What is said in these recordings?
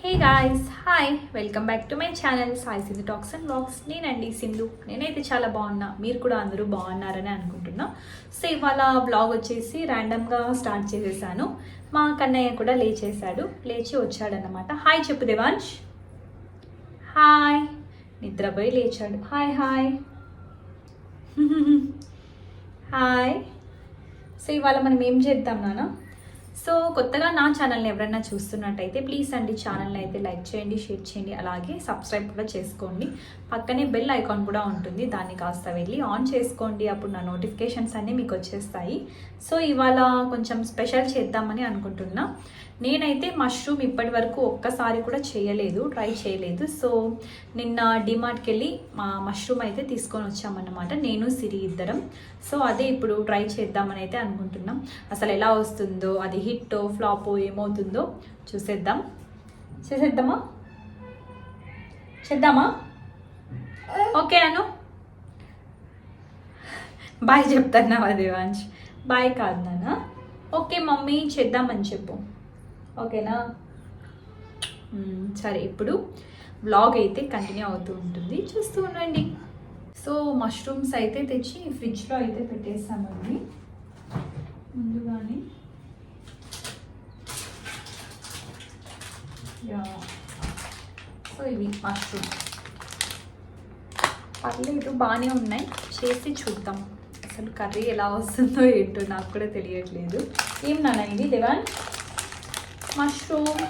Hey guys hi welcome back to my channel Sai Sindhu talks and blogs. నేనండి సింధు. నేనైతే చాలా బాగున్నా, మీరు కూడా అందరూ బాగున్నారని అనుకుంటున్నా. సో ఇవాళ బ్లాగ్ వచ్చేసి ర్యాండమ్గా స్టార్ట్ చేసేసాను. మా కన్నయ్య కూడా లేచి వచ్చాడనమాట. హాయ్ చెప్పు దేవాంశ్. హాయ్. నిద్రపోయి లేచాడు. Hi hi hi. సో ఇవాళ మనం ఏం చేద్దాం నాన్న? సో కొత్తగా నా ఛానల్ని ఎవరైనా చూస్తున్నట్టయితే ప్లీజ్ అండి ఛానల్ని అయితే లైక్ చేయండి, షేర్ చేయండి, అలాగే సబ్స్క్రైబ్ కూడా చేసుకోండి. పక్కనే బెల్ ఐకాన్ కూడా ఉంటుంది, దాన్ని కాస్త వెళ్ళి ఆన్ చేసుకోండి. అప్పుడు నా నోటిఫికేషన్స్ అన్నీ మీకు వచ్చేస్తాయి. సో ఇవాళ కొంచెం స్పెషల్ చేద్దామని అనుకుంటున్నా. నేనైతే మష్రూమ్ ఇప్పటి వరకు ఒక్కసారి కూడా ట్రై చేయలేదు. సో నిన్న డిమార్ట్కి వెళ్ళి మా మష్రూమ్ అయితే తీసుకొని వచ్చామన్నమాట, నేను సిరి ఇద్దరం. సో అదే ఇప్పుడు ట్రై చేద్దామని అయితే అనుకుంటున్నాం. అసలు ఎలా వస్తుందో, అది హిట్ ఫ్లాప్ ఏమవుతుందో చేసేద్దామా ఓకే అను. బాయ్ చెప్తాన్నావా దేవాంశ్? బాయ్ కాదు నాన్న, ఓకే మమ్మీ చేద్దామని చెప్పు, ఓకేనా? సరే, ఇప్పుడు వ్లాగ్ అయితే కంటిన్యూ అవుతూ ఉంటుంది, చూస్తూ ఉండండి. సో మష్రూమ్స్ అయితే తెచ్చి ఫ్రిడ్జ్లో అయితే పెట్టేస్తామండి ముందుగానే. సో ఇవి మష్రూమ్ పర్లేదు, బాగానే ఉన్నాయి. చేసి చూద్దాం అసలు కర్రీ ఎలా వస్తుందో ఏంటో, నాకు కూడా తెలియట్లేదు. ఏం నాన్న ఇది దేవాన్? మష్రూమ్.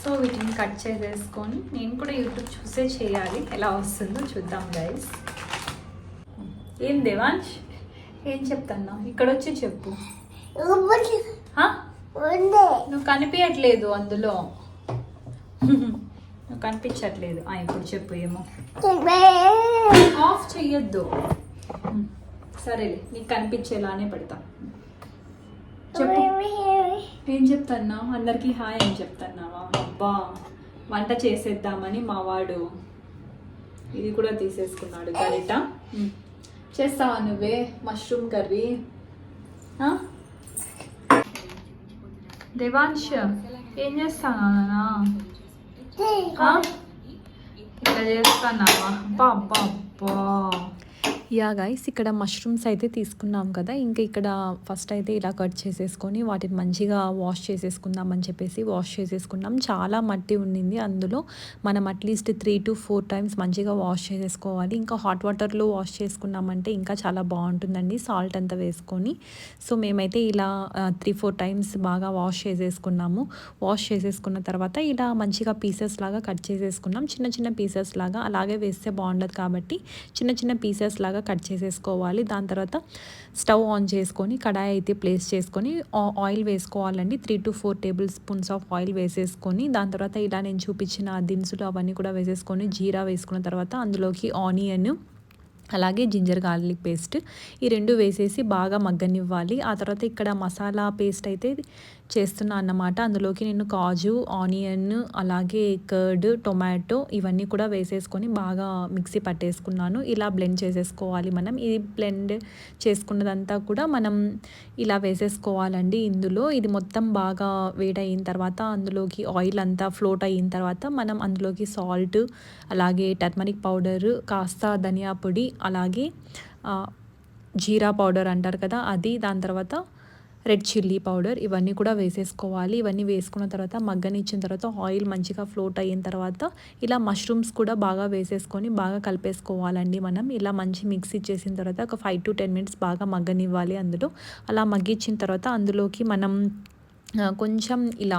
సో వీటిని కట్ చేసేసుకొని నేను కూడా యూట్యూబ్ చూసే చేయాలి, ఎలా వస్తుందో చూద్దాం గైస్. ఏం దేవాంశ్ ఏం చెప్తాను? ఇక్కడ వచ్చి చెప్పు. నువ్వు కనిపించట్లేదు అందులో, నువ్వు కనిపించట్లేదు. ఇప్పుడు చెప్పు. ఏమో ఆఫ్ చెయ్యొద్దు, సరేలే, నీకు కనిపించేలానే పెడతా. చెప్పు. ఏం చెప్తాన్నా? అందరికీ హాయ్ అని చెప్తున్నావా? అబ్బా, వంట చేసేద్దామని మా వాడు ఇది కూడా తీసేసుకున్నాడు గరిట. చేస్తావా నువ్వే మష్రూమ్ కర్రీ? దేవాంశ్ ఏం చేస్తానా? ఇట్లా చేస్తున్నావా? అబ్బా అబ్బా అబ్బా. యా గైస్, ఇక్కడ మష్రూమ్స్ అయితే తీసుకున్నాం కదా, ఇంకా ఇక్కడ ఫస్ట్ అయితే ఇలా కట్ చేసేసుకొని వాటిని మంచిగా వాష్ చేసేసుకుందాం అని చెప్పేసి వాష్ చేసేసుకున్నాం. చాలా మట్టి ఉండింది అందులో, మనం అట్లీస్ట్ 3 to 4 times మంచిగా వాష్ చేసేసుకోవాలి. ఇంకా హాట్ వాటర్లో వాష్ చేసుకున్నామంటే ఇంకా చాలా బాగుంటుందండి, సాల్ట్ అంతా వేసుకొని. సో మేమైతే ఇలా 3-4 times బాగా వాష్ చేసేసుకున్నాము. వాష్ చేసేసుకున్న తర్వాత ఇలా మంచిగా పీసెస్ లాగా కట్ చేసేసుకున్నాం, చిన్న చిన్న పీసెస్ లాగా. అలాగే వేస్తే బాగుండదు కాబట్టి చిన్న చిన్న పీసెస్ లాగా కట్ చేసేసుకోవాలి. దాని తర్వాత స్టవ్ ఆన్ చేసుకొని కడాయి అయితే ప్లేస్ చేసుకొని ఆయిల్ వేసుకోవాలండి. 3 to 4 tablespoons ఆఫ్ ఆయిల్ వేసేసుకొని దాని తర్వాత ఇలా నేను చూపించిన దినుసులు అవన్నీ కూడా వేసేసుకొని జీరా వేసుకున్న తర్వాత అందులోకి ఆనియన్, అలాగే జింజర్ గార్లిక్ పేస్ట్, ఈ రెండు వేసేసి బాగా మగ్గనివ్వాలి. ఆ తర్వాత ఇక్కడ మసాలా పేస్ట్ అయితే చేస్తున్నా అన్నమాట. అందులోకి నేను కాజు, ఆనియన్, అలాగే కర్డ్, టొమాటో ఇవన్నీ కూడా వేసేసుకొని బాగా మిక్సీ పట్టేసుకున్నాను. ఇలా బ్లెండ్ చేసేసుకోవాలి మనం. ఇది బ్లెండ్ చేసుకున్నదంతా కూడా మనం ఇలా వేసేసుకోవాలండి ఇందులో. ఇది మొత్తం బాగా వేడయిన తర్వాత అందులోకి ఆయిల్ అంతా ఫ్లోట్ అయిన తర్వాత మనం అందులోకి సాల్ట్, అలాగే టర్మరిక్ పౌడర్, కాస్త ధనియా పొడి, అలాగే జీరా పౌడర్ అంటారు కదా అది, దాని తర్వాత రెడ్ చిల్లీ పౌడర్, ఇవన్నీ కూడా వేసేసుకోవాలి. ఇవన్నీ వేసుకున్న తర్వాత మగ్గనిచ్చిన తర్వాత ఆయిల్ మంచిగా ఫ్లోట్ అయిన తర్వాత ఇలా మష్రూమ్స్ కూడా బాగా వేసేసుకొని బాగా కలిపేసుకోవాలండి మనం. ఇలా మంచి మిక్స్ ఇచ్చేసిన తర్వాత ఒక 5 to 10 minutes బాగా మగ్గనివ్వాలి అందులో. అలా మగ్గించిన తర్వాత అందులోకి మనం కొంచెం ఇలా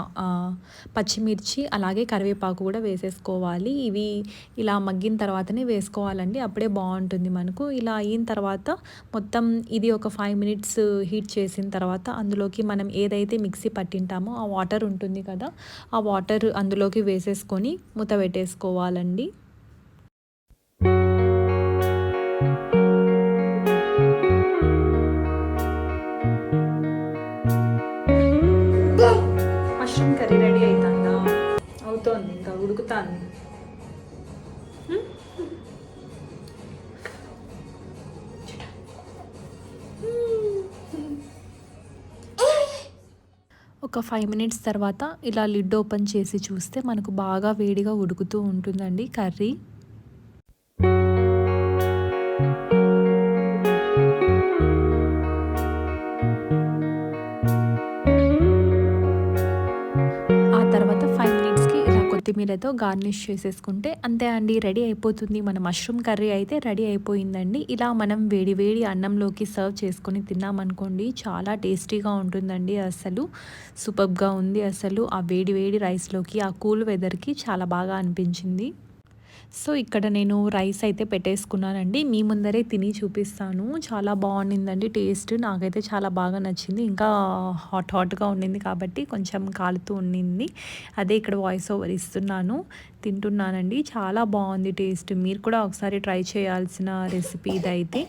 పచ్చిమిర్చి, అలాగే కరివేపాకు కూడా వేసేసుకోవాలి. ఇవి ఇలా మగ్గిన తర్వాతనే వేసుకోవాలండి, అప్పుడే బాగుంటుంది మనకు. ఇలా అయిన తర్వాత మొత్తం ఇది ఒక 5 minutes హీట్ చేసిన తర్వాత అందులోకి మనం ఏదైతే మిక్సీ పట్టింటామో ఆ వాటర్ ఉంటుంది కదా, ఆ వాటర్ అందులోకి వేసేసుకొని మూత పెట్టేసుకోవాలండి. మష్రూమ్ కర్రీ రెడీ అవుతుందా? అవుతోంది, ఇంకా ఉడుకుతాంది. ఒక 5 మినిట్స్ తర్వాత ఇలా లిడ్ ఓపెన్ చేసి చూస్తే మనకు బాగా వేడిగా ఉడుకుతూ ఉంటుందండి కర్రీ. ఆ తర్వాత 5 మినిట్స్కి ఇలా కొత్తిమీరతో గార్నిష్ చేసేసుకుంటే అంతే అండి, రెడీ అయిపోతుంది. మన మష్రూమ్ కర్రీ అయితే రెడీ అయిపోయిందండి. ఇలా మనం వేడి వేడి అన్నంలోకి సర్వ్ చేసుకొని తిన్నామనుకోండి, చాలా టేస్టీగా ఉంటుందండి. అసలు సూపర్గా ఉంది. అసలు ఆ వేడి వేడి రైస్లోకి ఆ కూల్ వెదర్కి చాలా బాగా అనిపించింది. సో ఇక్కడ నేను రైస్ అయితే పెట్టేసుకున్నానండి. మీ ముందరే తిని చూపిస్తాను. చాలా బాగుండిందండి టేస్ట్. నాకైతే చాలా బాగా నచ్చింది. ఇంకా హాట్గా ఉండింది కాబట్టి కొంచెం కాలుతూ ఉండింది. అదే ఇక్కడ వాయిస్ ఓవర్ ఇస్తున్నాను, తింటున్నానండి. చాలా బాగుంది టేస్ట్. మీరు కూడా ఒకసారి ట్రై చేయాల్సిన రెసిపీ ఇదైతే.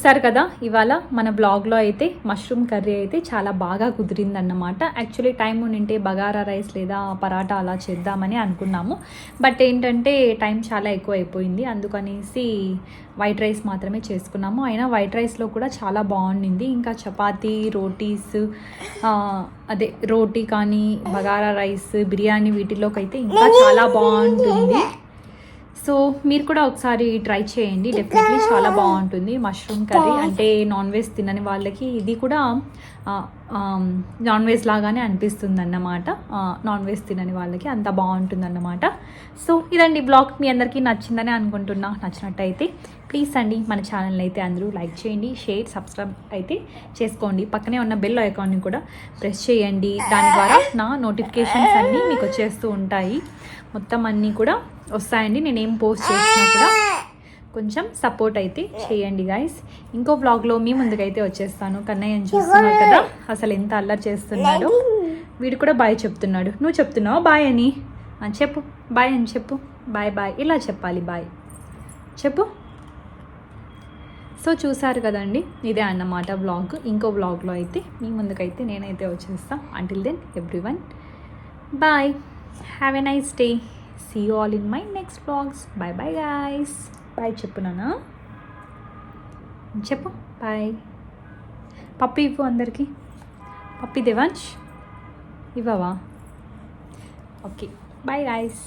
చూసారు కదా, ఇవాళ మన బ్లాగ్లో అయితే మష్రూమ్ కర్రీ అయితే చాలా బాగా కుదిరిందన్నమాట. యాక్చువల్లీ టైం ఉండింటే బగారా రైస్ లేదా పరాటా అలా చేద్దామని అనుకున్నాము. బట్ ఏంటంటే టైం చాలా ఎక్కువ అయిపోయింది. అందుకనేసి వైట్ రైస్ మాత్రమే చేసుకున్నాము. అయినా వైట్ రైస్లో కూడా చాలా బాగుండింది. ఇంకా చపాతీ, రోటీస్, అదే రోటీ కానీ బగారా రైస్, బిర్యానీ వీటిలోకి అయితే ఇంకా చాలా బాగుంటుంది. సో మీరు కూడా ఒకసారి ట్రై చేయండి, డెఫినెట్లీ చాలా బాగుంటుంది. మష్రూమ్ కర్రీ అంటే నాన్ వెజ్ తినని వాళ్ళకి ఇది కూడా నాన్ వెజ్ లాగానే అనిపిస్తుంది అన్నమాట. నాన్ వెజ్ తినని వాళ్ళకి అంత బాగుంటుంది అన్నమాట. సో ఇదండి బ్లాగ్. మీ అందరికీ నచ్చిందని అనుకుంటున్నా. నచ్చినట్టయితే ప్లీజ్ అండి మన ఛానల్ అయితే అందరూ లైక్ చేయండి, షేర్, సబ్స్క్రైబ్ అయితే చేసుకోండి. పక్కనే ఉన్న బెల్ ఐకాన్ని కూడా ప్రెస్ చేయండి. దాని ద్వారా నా నోటిఫికేషన్స్ అన్నీ మీకు వచ్చేస్తూ ఉంటాయి. మొత్తం అన్నీ కూడా వస్తాయండి. నేనేం పోస్ట్ చేసినా కూడా కొంచెం సపోర్ట్ అయితే చేయండి గైస్. ఇంకో వ్లాగ్లో మీ ముందుకైతే వచ్చేస్తాను. కన్నయ్యని చూస్తున్నారు కదా, అసలు ఎంత అల్లరి చేస్తున్నాడో. వీడు కూడా బాయ్ చెప్తున్నాడు. నువ్వు చెప్తున్నావు బాయ్ అని? చెప్పు బాయ్ అని చెప్పు. బాయ్ బాయ్ ఇలా చెప్పాలి, బాయ్ చెప్పు. సో చూసారు కదండి, ఇదే అన్నమాట వ్లాగ్. ఇంకో వ్లాగ్లో అయితే మీ ముందుకైతే నేనైతే వచ్చేస్తాను. Until then everyone bye, have a nice day. See you all in my next vlogs. Bye bye guys. Bye చెప్పు నాన్న, చెప్పు బాయ్. పప్పి ఇవ్వు అందరికి. పప్పి దేవాంశ్ ఇవ్వవా? Okay bye guys.